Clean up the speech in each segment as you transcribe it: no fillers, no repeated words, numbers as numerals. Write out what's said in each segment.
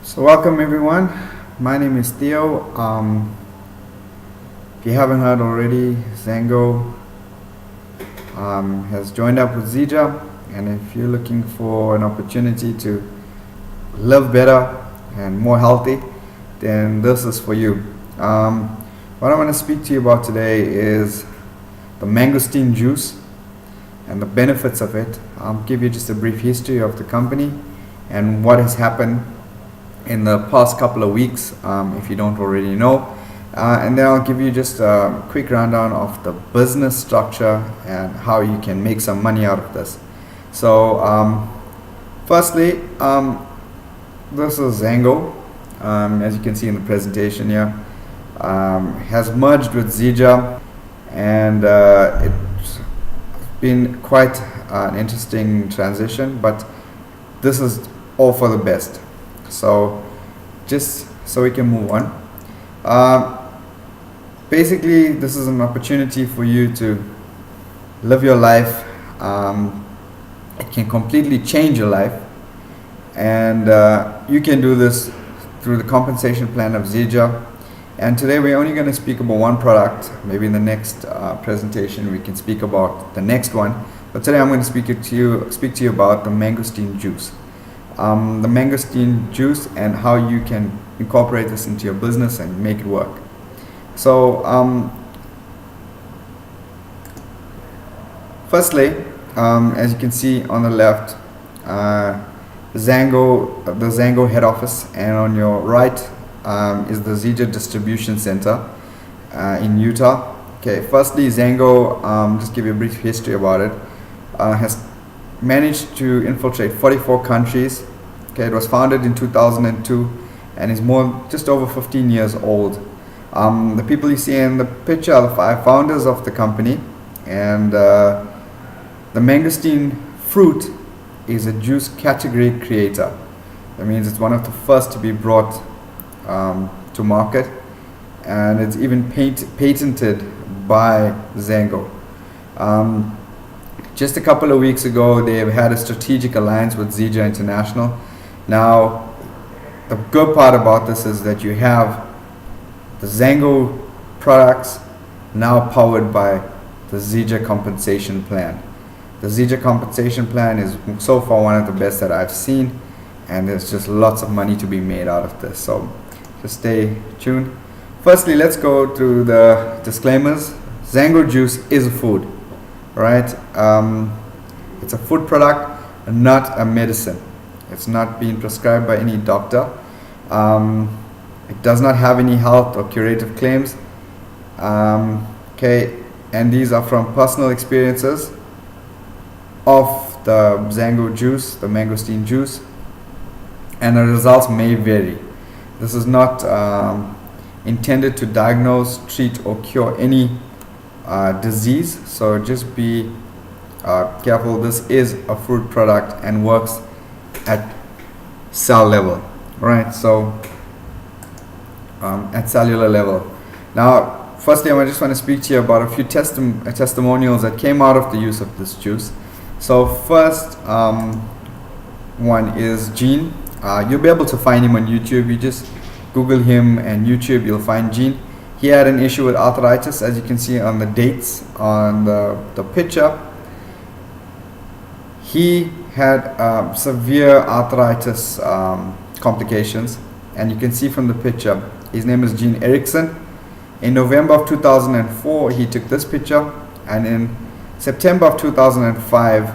So welcome everyone. My name is Theo. If you haven't heard already, Xango has joined up with Zija, and if you're looking for an opportunity to live better and more healthy, then this is for you. What I want to speak to you about today is the mangosteen juice and the benefits of it. I'll give you just a brief history of the company and what has happened in the past couple of weeks, if you don't already know, and then I'll give you just a quick rundown of the business structure and how you can make some money out of this. So firstly, this is Xango, as you can see in the presentation here, has merged with Zija, and it's been quite an interesting transition, but this is all for the best. So just so we can move on, basically this is an opportunity for you to live your life. It can completely change your life, and you can do this through the compensation plan of Zija. And today we're only going to speak about one product. Maybe in the next presentation we can speak about the next one, but today I'm going to speak to you about the mangosteen juice. The mangosteen juice and how you can incorporate this into your business and make it work. So firstly, as you can see on the left, the Xango head office, and on your right is the Zija distribution center in Utah. Okay, firstly, Xango, just give you a brief history about it, has managed to infiltrate 44 countries. Okay, it was founded in 2002 and is just over 15 years old. The people you see in the picture are the 5 founders of the company, and the mangosteen fruit is a juice category creator. That means it's one of the first to be brought to market, and it's even patented by Xango. Just a couple of weeks ago, they have had a strategic alliance with Zija International. Now, the good part about this is that you have the Xango products now powered by the Zija compensation plan. The Zija compensation plan is so far one of the best that I've seen, and there's just lots of money to be made out of this. So just stay tuned. Firstly, let's go through the disclaimers. Xango juice is a food. Right, it's a food product and not a medicine. It's not being prescribed by any doctor. It does not have any health or curative claims. Okay, and these are from personal experiences of the Xango juice, the mangosteen juice, and the results may vary. This is not intended to diagnose, treat, or cure any disease, so just be careful. This is a food product and works at cell level, right? So at cellular level. Now, firstly, I just want to speak to you about a few testimonials that came out of the use of this juice. So first one is Gene. You'll be able to find him on YouTube. You just Google him and YouTube, you'll find Gene. He had an issue with arthritis, as you can see on the dates on the picture. He had severe arthritis complications, and you can see from the picture, his name is Gene Erickson. In November of 2004, he took this picture, and in September of 2005,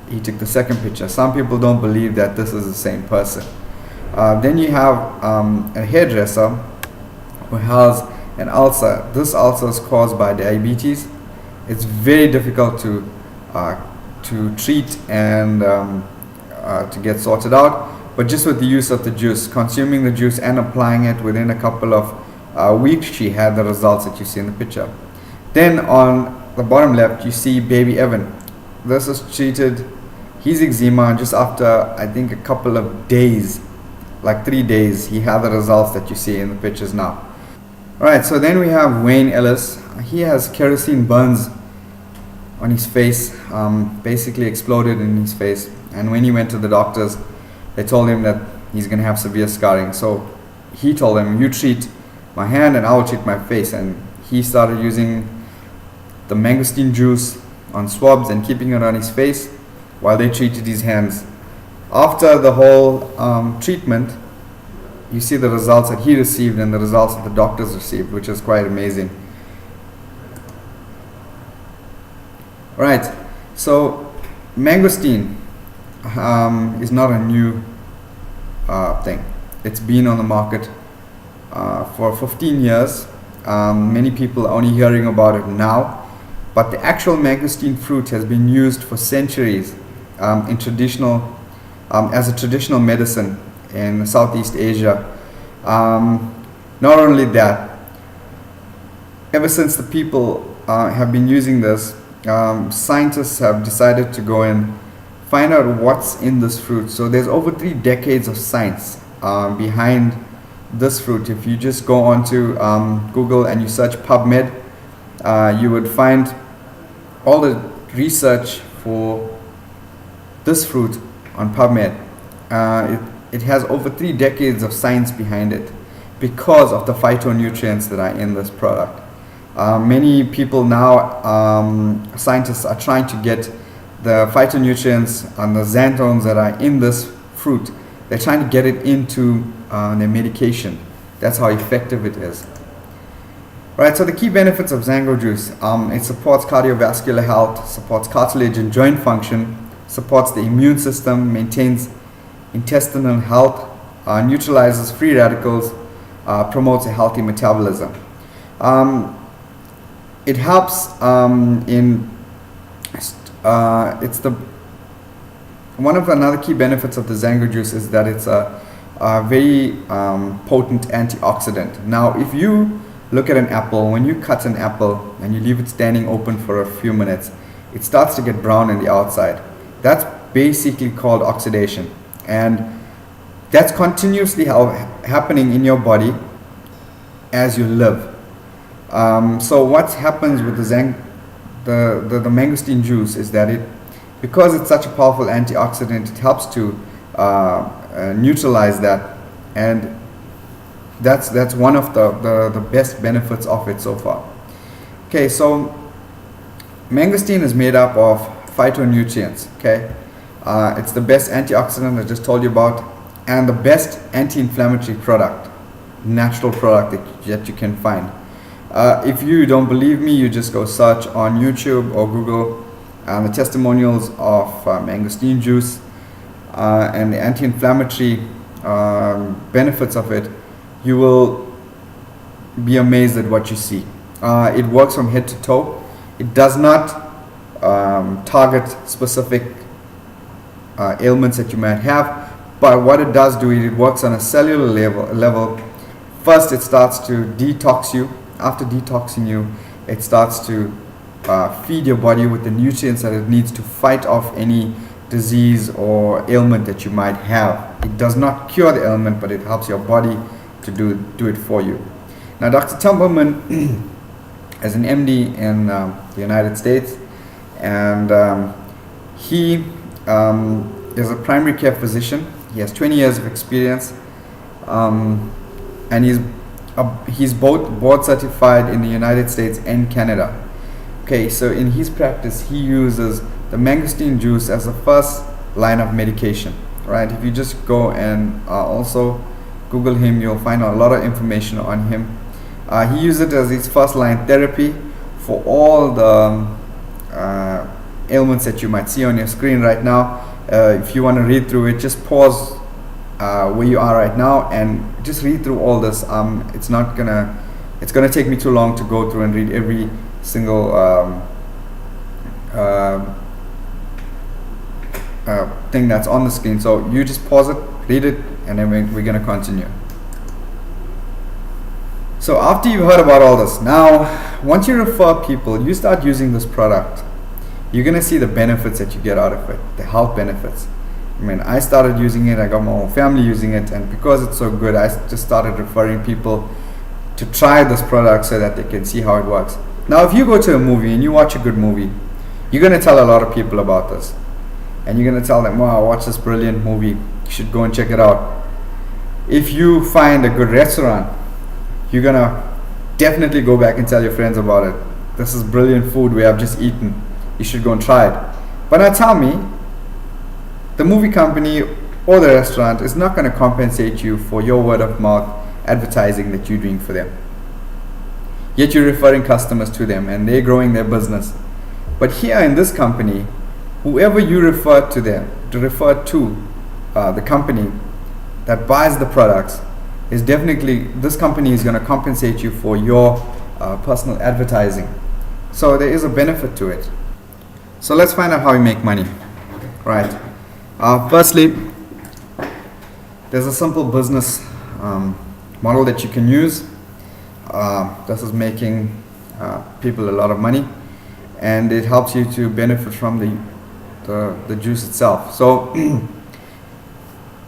he took the second picture. Some people don't believe that this is the same person. Then you have a hairdresser who has an ulcer. This ulcer is caused by diabetes. It's very difficult to treat and to get sorted out, but just with the use of the juice, consuming the juice and applying it, within a couple of weeks, she had the results that you see in the picture. Then on the bottom left, you see baby Evan. This is treated his eczema, and just after I think a couple of days, like 3 days, he had the results that you see in the pictures now. Alright, so then we have Wayne Ellis. He has kerosene burns on his face, basically exploded in his face, and when he went to the doctors, they told him that he's going to have severe scarring. So he told them, you treat my hand and I will treat my face. And he started using the mangosteen juice on swabs and keeping it on his face while they treated his hands. After the whole treatment, you see the results that he received and the results that the doctors received, which is quite amazing. Right, so mangosteen is not a new thing. It's been on the market for 15 years. Many people are only hearing about it now, but the actual mangosteen fruit has been used for centuries in traditional, as a traditional medicine in Southeast Asia. Not only that, ever since the people have been using this, scientists have decided to go and find out what's in this fruit. So there's over 3 decades of science behind this fruit. If you just go onto Google and you search PubMed, you would find all the research for this fruit on PubMed. It has over 3 decades of science behind it because of the phytonutrients that are in this product. Many people now, scientists are trying to get the phytonutrients and the xanthones that are in this fruit. They're trying to get it into their medication. That's how effective it is. Right, so the key benefits of Xango juice, it supports cardiovascular health, supports cartilage and joint function, supports the immune system, maintains intestinal health, neutralizes free radicals, promotes a healthy metabolism. It helps it's the one of another key benefits of the Xango juice is that it's a very potent antioxidant. Now, if you look at an apple, when you cut an apple and you leave it standing open for a few minutes, it starts to get brown on the outside. That's basically called oxidation, and that's continuously happening in your body as you live. So what happens with the mangosteen juice is that because it's such a powerful antioxidant, it helps to neutralize that, and that's one of the best benefits of it so far. Okay, so mangosteen is made up of phytonutrients. Okay, it's the best antioxidant I just told you about, and the best anti-inflammatory product, natural product that you can find. If you don't believe me, you just go search on YouTube or Google the testimonials of mangosteen juice and the anti-inflammatory benefits of it. You will be amazed at what you see. It works from head to toe. It does not target specific ailments that you might have, but what it does do, it works on a cellular level. First, it starts to detox you. After detoxing you, it starts to feed your body with the nutrients that it needs to fight off any disease or ailment that you might have. It does not cure the ailment, but it helps your body to do it for you. Now, Dr. Templeman is an MD in the United States, and he is a primary care physician. He has 20 years of experience, and he's both board certified in the United States and Canada. Okay, so in his practice, he uses the mangosteen juice as the first line of medication. Right? If you just go and also Google him, you'll find a lot of information on him. He uses it as his first line therapy for all the ailments that you might see on your screen right now. If you want to read through it, just pause where you are right now and just read through all this. It's gonna take me too long to go through and read every single thing that's on the screen. So you just pause it, read it, and then we're gonna continue. So after you've heard about all this, now once you refer people, you start using this product, you're gonna see the benefits that you get out of it, the health benefits. I mean, I started using it, I got my whole family using it, and because it's so good, I just started referring people to try this product so that they can see how it works. Now, if you go to a movie and you watch a good movie, you're going to tell a lot of people about this. And you're going to tell them, wow, watch this brilliant movie, you should go and check it out. If you find a good restaurant, you're gonna definitely go back and tell your friends about it. This is brilliant food we have just eaten. You should go and try it. But now tell me, the movie company or the restaurant is not going to compensate you for your word of mouth advertising that you're doing for them. Yet you're referring customers to them and they're growing their business. But here in this company, whoever you refer to them, to refer to the company that buys the products, is definitely, this company is going to compensate you for your personal advertising. So there is a benefit to it. So let's find out how we make money. Right. Firstly, there's a simple business model that you can use. This is making people a lot of money, and it helps you to benefit from the juice itself. So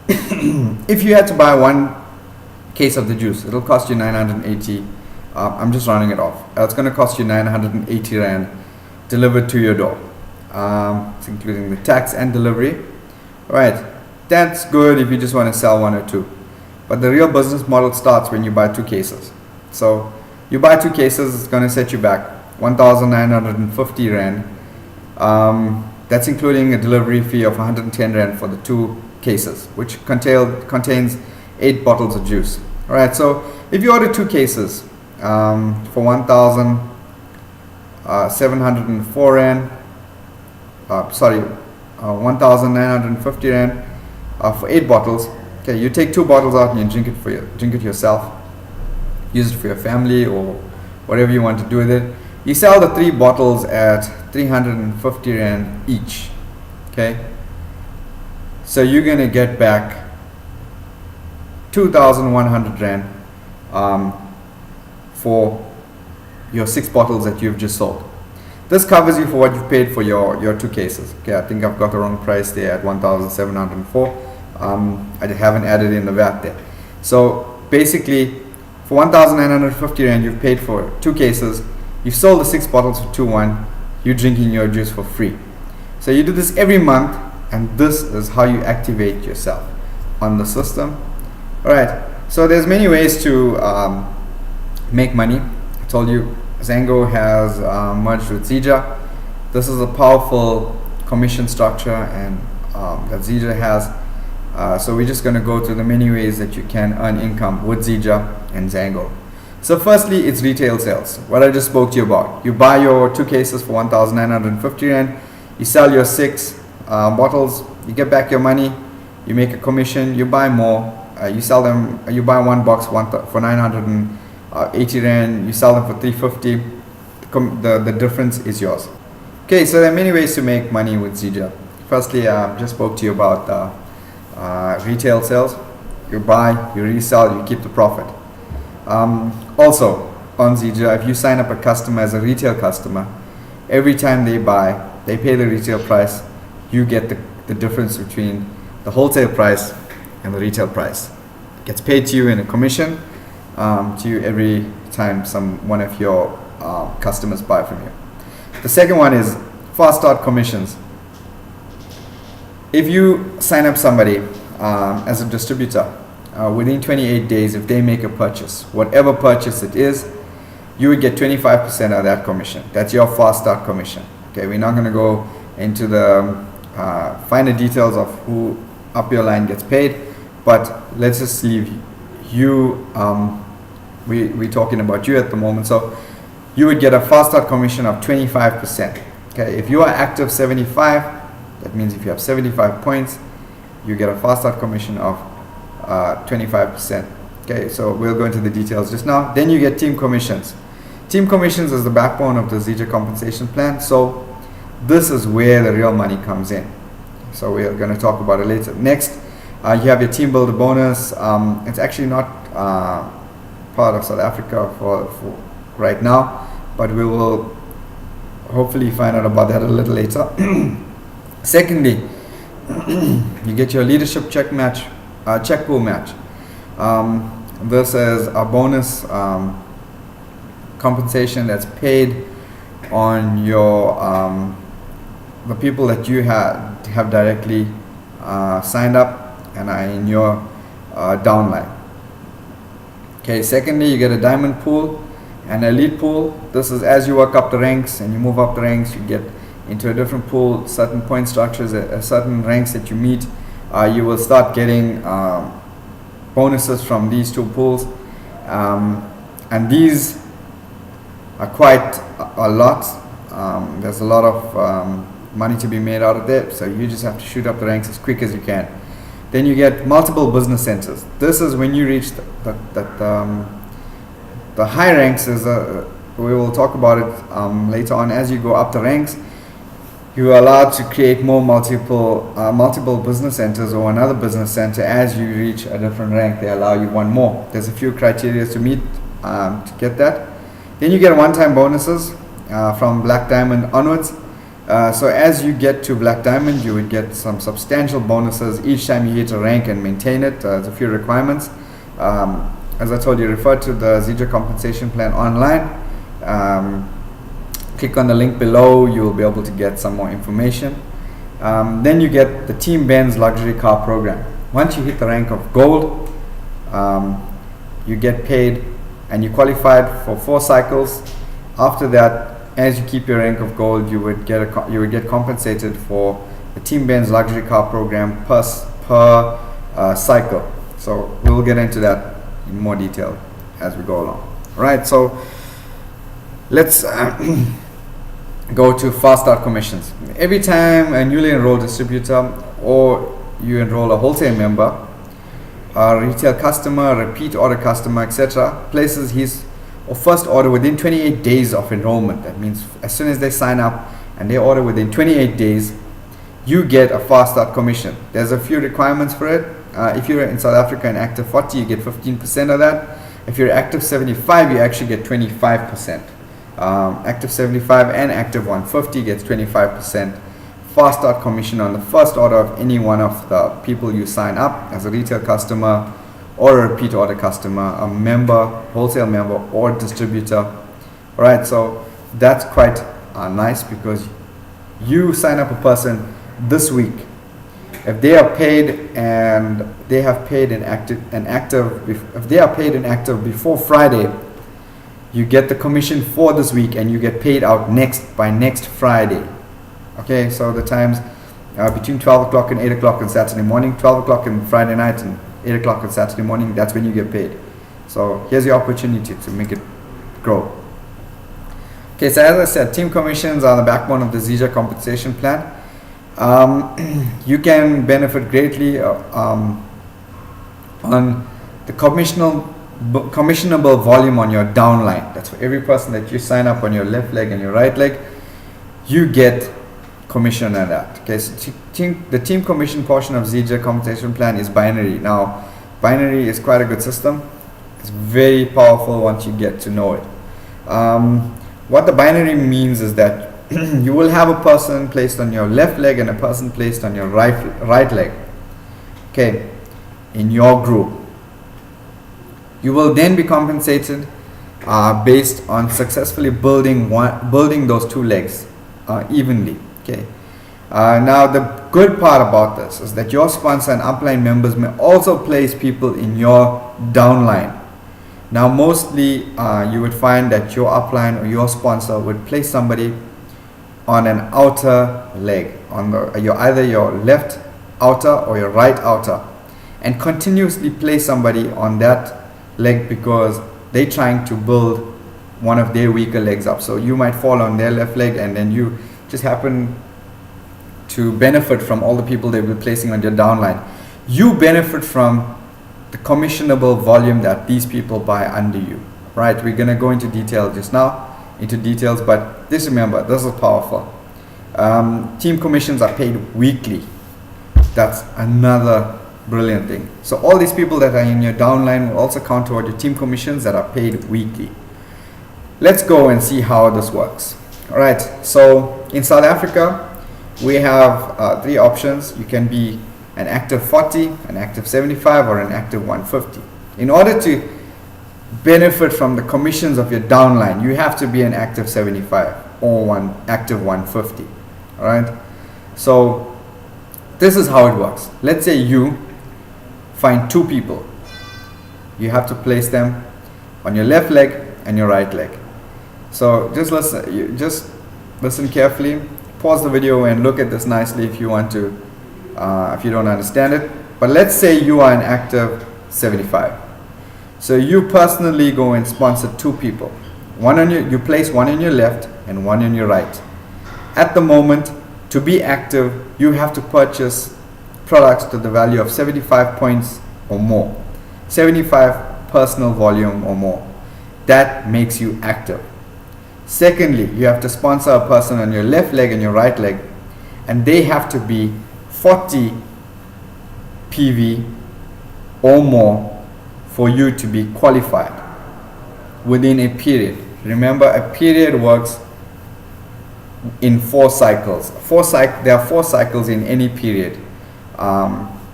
if you had to buy one case of the juice, it'll cost you 980. I'm just rounding it off. It's going to cost you 980 Rand delivered to your door. It's including the tax and delivery. Right, that's good if you just want to sell one or two. But the real business model starts when you buy two cases. So you buy two cases, it's going to set you back 1,950 Rand. That's including a delivery fee of 110 Rand for the two cases, which contains 8 bottles of juice. Alright, so if you order two cases for 1,704 Rand, 1,950 Rand for 8 bottles. Okay, you take 2 bottles out and you drink it yourself. Use it for your family or whatever you want to do with it. You sell the 3 bottles at 350 Rand each. Okay, so you're gonna get back 2,100 Rand for your 6 bottles that you've just sold. This covers you for what you've paid for your two cases. Okay, I think I've got the wrong price there at 1,704. I haven't added in the VAT there. So basically, for 1,950 Rand, you've paid for 2 cases. You've sold the 6 bottles for 2,1. You're drinking your juice for free. So you do this every month, and this is how you activate yourself on the system. All right. So there's many ways to make money. I told you Xango has merged with Zija. This is a powerful commission structure and that Zija has. So we're just going to go through the many ways that you can earn income with Zija and Xango. So firstly, it's retail sales. What I just spoke to you about. You buy your 2 cases for 1,950 Rand. You sell your 6 bottles. You get back your money. You make a commission. You buy more. You sell them. You buy 1 box for 980 Rand. You sell them for 350. The difference is yours. Okay, so there are many ways to make money with Zija. Firstly, I just spoke to you about retail sales. You buy, you resell, you keep the profit. Also, on Zija, if you sign up a customer as a retail customer, every time they buy, they pay the retail price. You get the difference between the wholesale price and the retail price. It gets paid to you in a commission to you every time one of your customers buy from you. The second one is fast start commissions. If you sign up somebody as a distributor, within 28 days, if they make a purchase, whatever purchase it is, you would get 25% of that commission. That's your fast start commission. Okay, we're not going to go into the finer details of who up your line gets paid, but let's just leave you. We're talking about you at the moment, so you would get a fast start commission of 25%. Okay, if you are active 75, that means if you have 75 points, you get a fast start commission of 25%. Okay, so we'll go into the details just now. Then you get team commissions. Team commissions is the backbone of the Zija compensation plan. So this is where the real money comes in. So we're going to talk about it later. Next, you have your team builder bonus. It's actually not part of South Africa for right now, but we will hopefully find out about that a little later. Secondly, you get your leadership check pool match. This is a bonus compensation that's paid on your the people that you have directly signed up and are in your downline. Okay, secondly, you get a diamond pool and elite pool. This is as you work up the ranks and you move up the ranks, you get into a different pool, certain point structures, certain ranks that you meet. You will start getting bonuses from these two pools, and these are quite a lot. There's a lot of money to be made out of there, so you just have to shoot up the ranks as quick as you can. Then you get multiple business centers. This is when you reach the high ranks. We will talk about it later on. As you go up the ranks, you are allowed to create more multiple business centers or another business center. As you reach a different rank, they allow you one more. There's a few criteria to meet to get that. Then you get one-time bonuses from Black Diamond onwards. So as you get to Black Diamond, you would get some substantial bonuses each time you hit a rank and maintain it. There's a few requirements. As I told you, refer to the Zija compensation plan online. Click on the link below, you will be able to get some more information. Then you get the Team Benz luxury car program. Once you hit the rank of gold, you get paid and you qualified for 4 cycles. After that, as you keep your rank of gold, you would get compensated for the Team Benz luxury car program per cycle. So we will get into that in more detail as we go along. All right, so let's go to fast start commissions. Every time a newly enrolled distributor or you enroll a wholesale member, a retail customer, a repeat order customer, etc., places his or first order within 28 days of enrollment. That means as soon as they sign up and they order within 28 days, you get a fast start commission. There's a few requirements for it. If you're in South Africa and active 40, you get 15% of that. If you're active 75, you actually get 25%. Active 75 and active 150 gets 25% fast start commission on the first order of any one of the people you sign up as a retail customer or a repeat order customer, a member, wholesale member or distributor. Alright, so that's quite nice because you sign up a person this week. If they are paid and they have paid if they are paid in active before Friday, you get the commission for this week and you get paid out by next Friday. Okay, so the times between 12 o'clock and 8 o'clock on Saturday morning, 12 o'clock on Friday night and 8 o'clock on Saturday morning, that's when you get paid. So here's your opportunity to make it grow. Okay, so as I said, team commissions are the backbone of the Zija compensation plan. You can benefit greatly on the commissionable volume on your downline. That's for every person that you sign up on your left leg and your right leg, you get commission on that. Okay, so the team commission portion of Zija compensation plan is binary. Now, binary is quite a good system. It's very powerful once you get to know it. What the binary means is that you will have a person placed on your left leg and a person placed on your right leg. Okay, in your group. You will then be compensated based on successfully building those two legs evenly. Okay. Now the good part about this is that your sponsor and upline members may also place people in your downline. Now mostly you would find that your upline or your sponsor would place somebody on an outer leg, on either your left outer or your right outer, and continuously place somebody on that leg because they're trying to build one of their weaker legs up. So you might fall on their left leg and then you just happen to benefit from all the people they were placing on your downline. You benefit from the commissionable volume that these people buy under you. Right? We're going to go into details, but just remember, this is powerful. Team commissions are paid weekly. That's another brilliant thing. So all these people that are in your downline will also count toward your team commissions that are paid weekly. Let's go and see how this works. Alright, so in South Africa, we have 3 options. You can be an active 40, an active 75, or an active 150. In order to benefit from the commissions of your downline, you have to be an active 75 or an active 150. Alright, so this is how it works. Let's say you find 2 people you have to place them on your left leg and your right leg. So just listen carefully, pause the video and look at this nicely if you want to, if you don't understand it. But let's say you are an active 75. So you personally go and sponsor two people. You place one on your left and one on your right. At the moment, to be active, you have to purchase products to the value of 75 points or more, 75 personal volume or more. That makes you active. Secondly, you have to sponsor a person on your left leg and your right leg, and they have to be 40 PV or more for you to be qualified within a period. Remember, a period works in 4 cycles. There are 4 cycles in any period.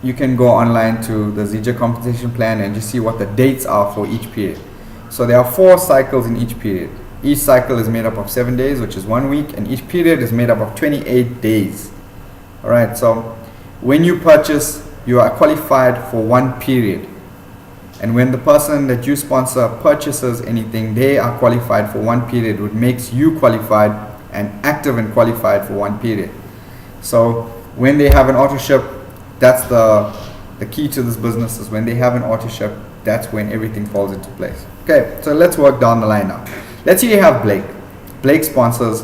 You can go online to the Zija compensation plan and just see what the dates are for each period. So there are 4 cycles in each period. Each cycle is made up of 7 days, which is 1 week, and each period is made up of 28 days. Alright, so when you purchase, you are qualified for 1 period. And when the person that you sponsor purchases anything, they are qualified for 1 period, which makes you qualified and active and qualified for 1 period. So when they have an auto ship, that's the key to this business, is when they have an auto ship, that's when everything falls into place. Okay, so let's work down the line now. Let's say you have Blake. Blake sponsors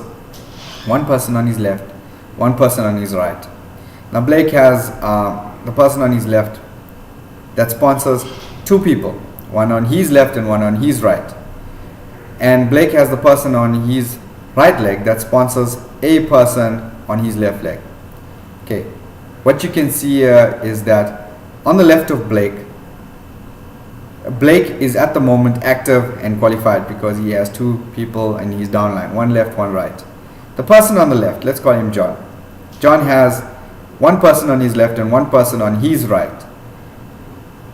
1 person on his left, 1 person on his right. Now Blake has the person on his left that sponsors 2 people, 1 on his left and 1 on his right. And Blake has the person on his right leg that sponsors a person on his left leg. Okay, what you can see here is that on the left of Blake is at the moment active and qualified because he has 2 people and he's downline, 1 left, 1 right. The person on the left, let's call him John. John has 1 person on his left and 1 person on his right.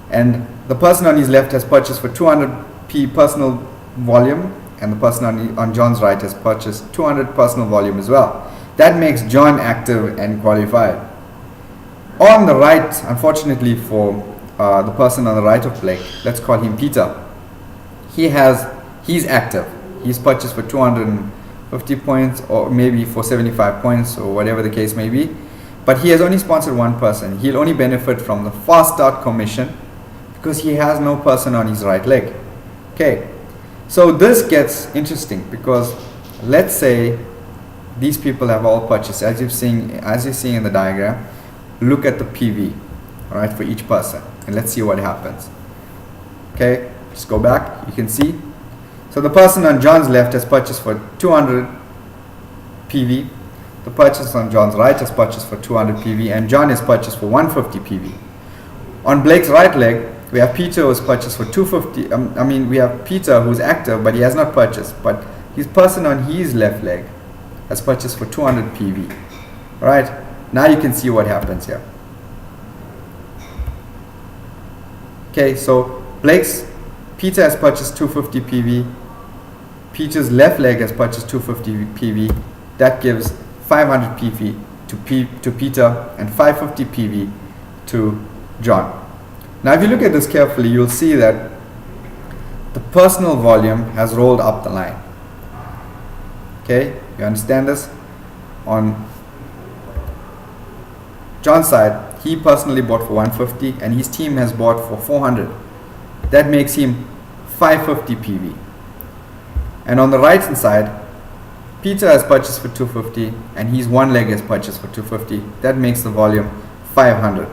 And the person on his left has purchased for 200 P personal volume, and the person on John's right has purchased 200 personal volume as well. That makes John active and qualified. On the right, unfortunately for the person on the right of Blake, let's call him Peter. He's active. He's purchased for 250 points or maybe for 75 points or whatever the case may be. But he has only sponsored 1 person. He'll only benefit from the fast start commission because he has no person on his right leg. Okay, so this gets interesting because let's say these people have all purchased, as you're seeing in the diagram. Look at the PV, all right, for each person, and let's see what happens. Okay, just go back. You can see. So the person on John's left has purchased for 200 PV. The person on John's right has purchased for 200 PV, and John has purchased for 150 PV. On Blake's right leg, we have Peter who's purchased for 250. We have Peter who's active, but he has not purchased. But his person on his left leg has purchased for 200 PV. All right. Now you can see what happens here. Okay, so Peter has purchased 250 PV. Peter's left leg has purchased 250 PV. That gives 500 PV to Peter and 550 PV to John. Now if you look at this carefully, you'll see that the personal volume has rolled up the line. Okay, you understand this? On John's side, he personally bought for 150 and his team has bought for 400. That makes him 550 PV. And on the right hand side, Peter has purchased for 250 and his 1 leg has purchased for 250. That makes the volume 500.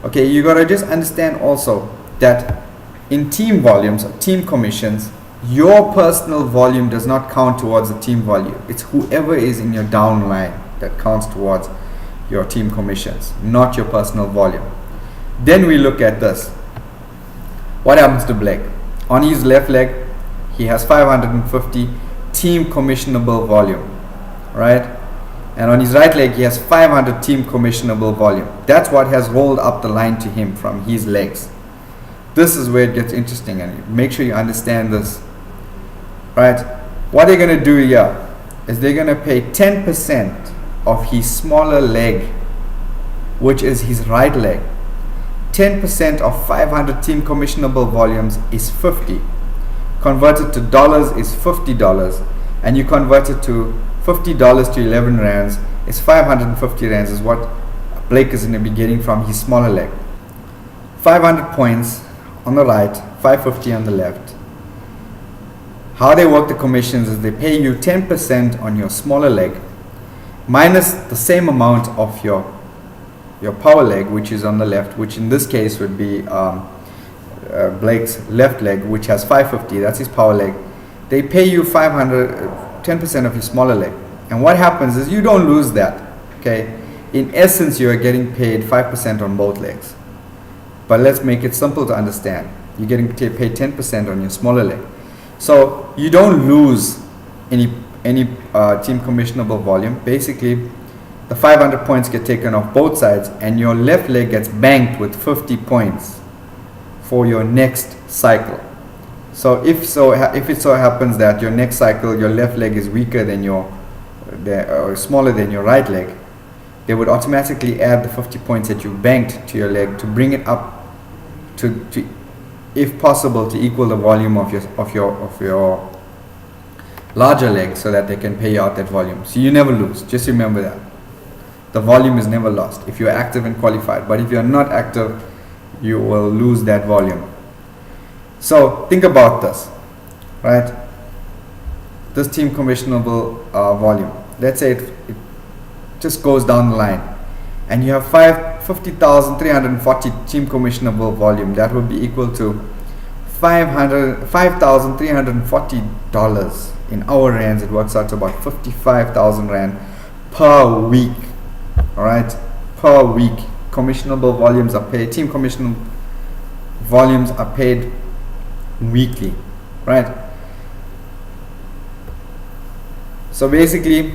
Okay, you gotta just understand also that in team volumes or team commissions, your personal volume does not count towards the team volume. It's whoever is in your downline that counts towards your team commissions, not your personal volume. Then we look at this. What happens to Blake? On his left leg, he has 550 team commissionable volume, right? And on his right leg, he has 500 team commissionable volume. That's what has rolled up the line to him from his legs. This is where it gets interesting, and make sure you understand this, right? What they're going to do here is they're going to pay 10% of his smaller leg, which is his right leg. 10% of 500 team commissionable volumes is 50. Converted to dollars is $50, and you convert it to $50 to 11 rands is 550 rands, is what Blake is going to be getting from his smaller leg. 500 points on the right, 550 on the left. How they work the commissions is they pay you 10% on your smaller leg minus the same amount of your power leg, which is on the left, which in this case would be Blake's left leg, which has 550. That's his power leg. They pay you 10% of your smaller leg, and what happens is you don't lose that. Okay, in essence, you are getting paid 5% on both legs. But let's make it simple to understand. You're getting paid 10% on your smaller leg, so you don't lose any team commissionable volume. Basically, the 500 points get taken off both sides, and your left leg gets banked with 50 points for your next cycle. So if it so happens that your next cycle your left leg is weaker than or smaller than your right leg, they would automatically add the 50 points that you banked to your leg to bring it up to if possible to equal the volume of your larger leg, so that they can pay you out that volume. So you never lose. Just remember that the volume is never lost if you're active and qualified. But if you're not active, you will lose that volume. So think about this, right? This team commissionable volume. Let's say it just goes down the line, and you have 50,340 team commissionable volume. That would be equal to $5,340 in our rands. It works out to about 55,000 rand per week. All right, per week. Commissionable volumes are paid. Team commission volumes are paid weekly, right? So basically,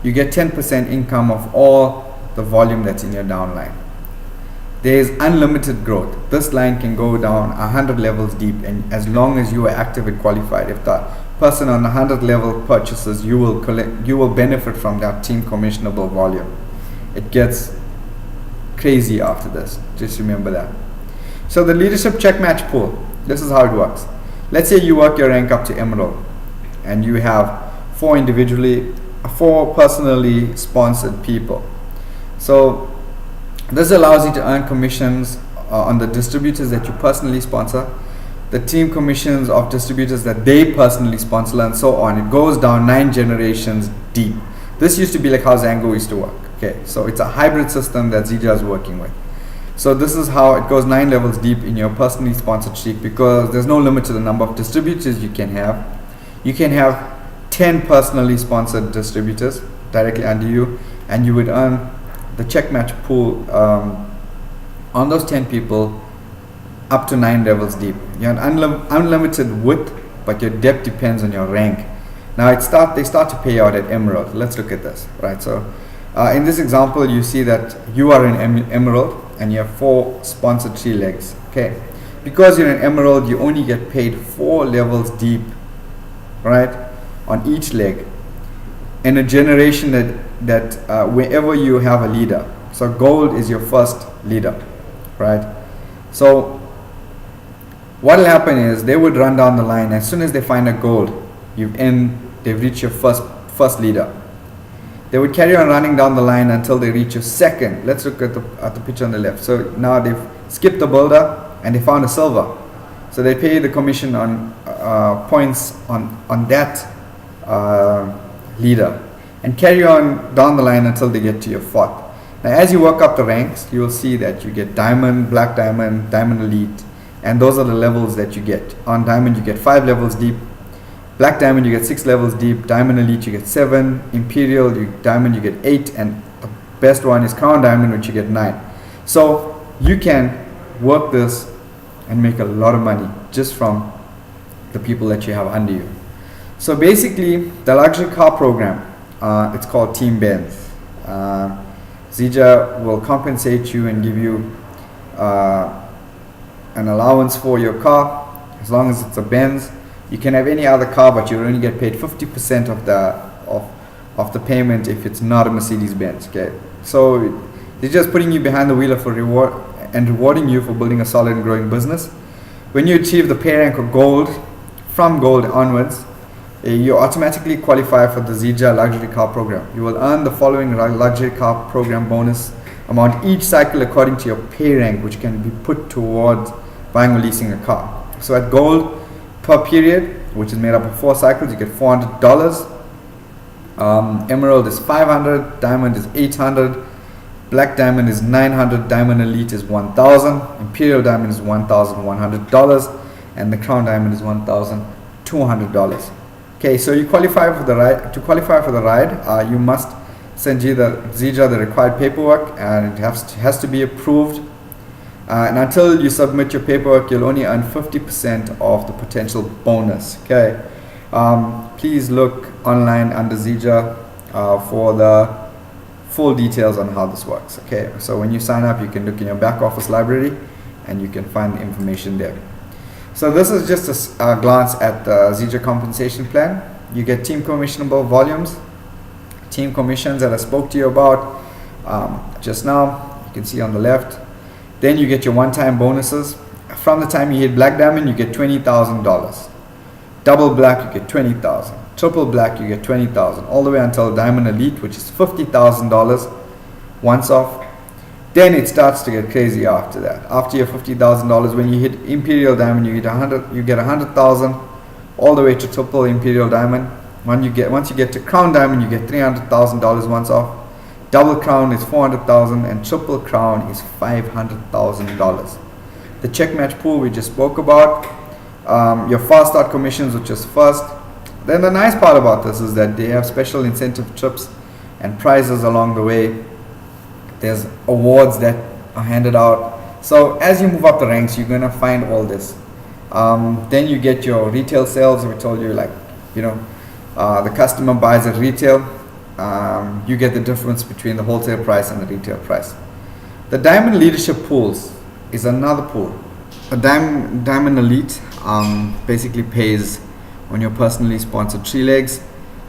you get 10% income of all the volume that's in your downline. There is unlimited growth. This line can go down 100 levels deep, and as long as you are active and qualified, if the person on 100 level purchases, you will benefit from that team commissionable volume. It gets crazy after this. Just remember that. So the leadership check match pool, this is how it works. Let's say you work your rank up to emerald, and you have four personally sponsored people. So this allows you to earn commissions on the distributors that you personally sponsor, the team commissions of distributors that they personally sponsor, and so on. It goes down 9 generations deep. This used to be like how Xango used to work. Okay, so it's a hybrid system that Zija is working with. So this is how it goes 9 levels deep in your personally sponsored streak, because there's no limit to the number of distributors you can have. You can have 10 personally sponsored distributors directly under you, and you would earn the check match pool on those 10 people up to 9 levels deep. You have unlimited width, but your depth depends on your rank. Now they start to pay out at emerald. Let's look at this, right? So in this example, you see that you are in emerald and you have 4 sponsored 3 legs. Okay, because you're in emerald, you only get paid 4 levels deep, right, on each leg, in a generation that wherever you have a leader. So gold is your first leader, right? So what will happen is they would run down the line. As soon as they find a gold, they've reached your first leader. They would carry on running down the line until they reach your second. Let's look at the picture on the left. So now they've skipped the builder and they found a silver. So they pay the commission on points on that leader, and carry on down the line until they get to your 4th. Now as you work up the ranks, you will see that you get diamond, black diamond, diamond elite, and those are the levels that you get. On diamond you get 5 levels deep, black diamond you get 6 levels deep, diamond elite you get 7, imperial diamond you get 8, and the best one is crown diamond, which you get 9. So you can work this and make a lot of money just from the people that you have under you. So basically, the luxury car program, it's called Team Benz. Zija will compensate you and give you an allowance for your car, as long as it's a Benz. You can have any other car, but you only get paid 50% of the payment if it's not a Mercedes Benz. Okay, so they're just putting you behind the wheel for reward and rewarding you for building a solid and growing business. When you achieve the pay rank of gold, from gold onwards, you automatically qualify for the Zija luxury car program. You will earn the following luxury car program bonus amount each cycle according to your pay rank, which can be put towards buying or leasing a car. So at gold per period, which is made up of 4 cycles, you get $400. Emerald is $500, diamond is $800, black diamond is $900, diamond elite is $1,000, imperial diamond is $1,100, and the crown diamond is $1,200. Okay, so you qualify for the ride. To qualify for the ride, you must send Zija the required paperwork, and it has to be approved. And until you submit your paperwork, you'll only earn 50% of the potential bonus. Okay, please look online under Zija for the full details on how this works. Okay, so when you sign up, you can look in your back office library and you can find the information there. So this is just a glance at the Zija compensation plan. You get team commissionable volumes, team commissions that I spoke to you about just now. You can see on the left. Then you get your one-time bonuses. From the time you hit black diamond, you get $20,000. Double black, you get $20,000. Triple black, you get $20,000. All the way until diamond elite, which is $50,000 once off. Then it starts to get crazy after that. After your $50,000, when you hit imperial diamond, you get $100,000, all the way to triple imperial diamond. Once you get to crown diamond, you get $300,000 once off. Double crown is $400,000, and triple crown is $500,000. The check match pool we just spoke about. Your fast start commissions, which is first. Then the nice part about this is that they have special incentive trips and prizes along the way. There's awards that are handed out. So as you move up the ranks, you're gonna find all this. Then you get your retail sales. We told you, the customer buys at retail. You get the difference between the wholesale price and the retail price. The diamond leadership pools is another pool. A diamond elite basically pays on your personally sponsored 3 legs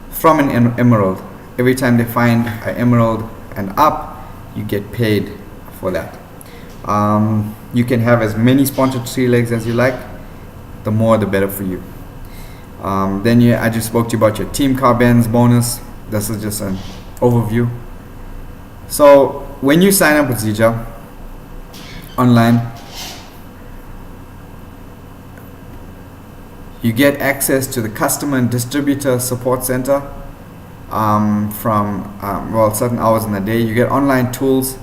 from an emerald. Every time they find an emerald and up, you get paid for that. You can have as many sponsored 3 legs as you like. The more, the better for you. I just spoke to you about your team car Benz bonus. This is just an overview. So when you sign up with Zija online, you get access to the customer and distributor support center from certain hours in the day. You get online tools,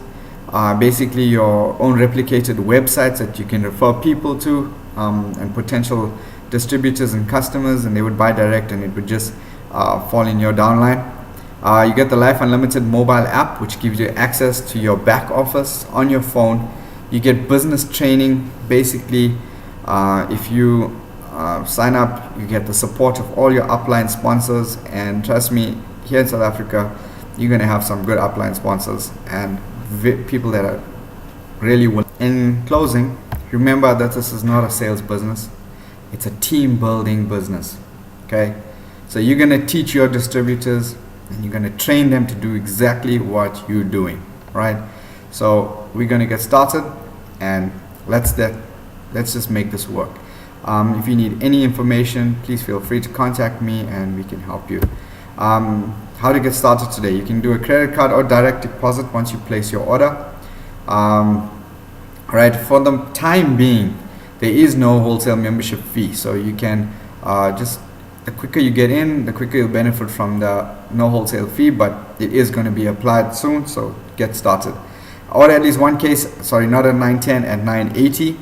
basically your own replicated websites that you can refer people to, and potential distributors and customers, and they would buy direct and it would just fall in your downline. You get the Life Unlimited mobile app, which gives you access to your back office on your phone. You get business training. Basically, if you sign up, you get the support of all your upline sponsors, and trust me, here in South Africa, you're going to have some good upline sponsors and people that are really willing. In closing, remember that this is not a sales business. It's a team building business. Okay, so you're going to teach your distributors and you're going to train them to do exactly what you're doing, right? So we're going to get started, and let's just make this work. If you need any information, please feel free to contact me and we can help you. How to get started today? You can do a credit card or direct deposit once you place your order. Right, for the time being, there is no wholesale membership fee, so you can the quicker you get in, the quicker you'll benefit from the no wholesale fee, but it is going to be applied soon, so get started. Order at least one case, not at 910, at 980,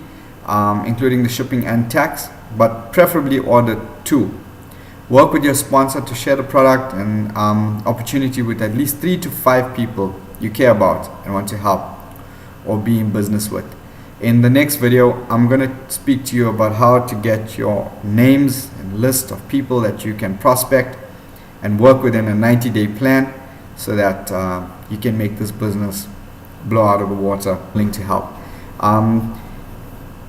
including the shipping and tax, but preferably order 2. Work with your sponsor to share the product and opportunity with at least 3 to 5 people you care about and want to help or be in business with. In the next video, I'm going to speak to you about how to get your names and list of people that you can prospect and work within a 90-day plan so that you can make this business blow out of the water. Willing to help.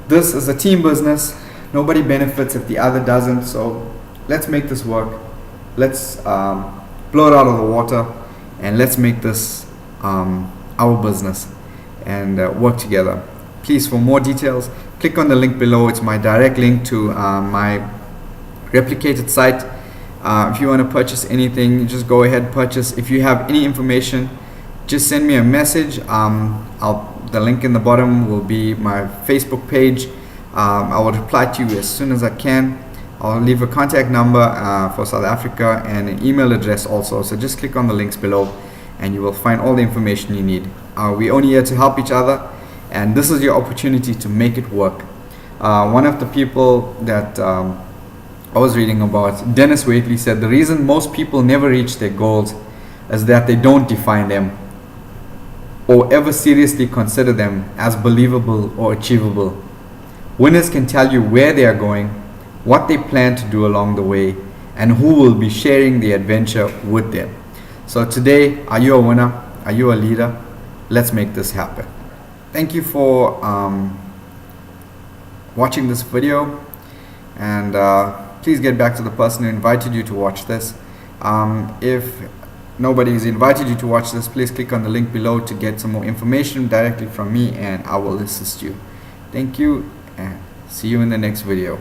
This is a team business. Nobody benefits if the other doesn't, so let's make this work. Let's blow it out of the water, and let's make this our business and work together. please, for more details, click on the link below. It's my direct link to my replicated site. If you want to purchase anything, just go ahead, purchase. If you have any information, just send me a message. The link in the bottom will be my Facebook page. I will reply to you as soon as I can. I'll leave a contact number for South Africa and an email address also. So just click on the links below and you will find all the information you need. We're only here to help each other, and this is your opportunity to make it work. One of the people that I was reading about, Dennis Waitley, said the reason most people never reach their goals is that they don't define them or ever seriously consider them as believable or achievable. Winners can tell you where they are going, what they plan to do along the way, and who will be sharing the adventure with them. So today, are you a winner? Are you a leader? Let's make this happen. Thank you for watching this video, and please get back to the person who invited you to watch this. If nobody has invited you to watch this, please click on the link below to get some more information directly from me, and I will assist you. Thank you, and see you in the next video.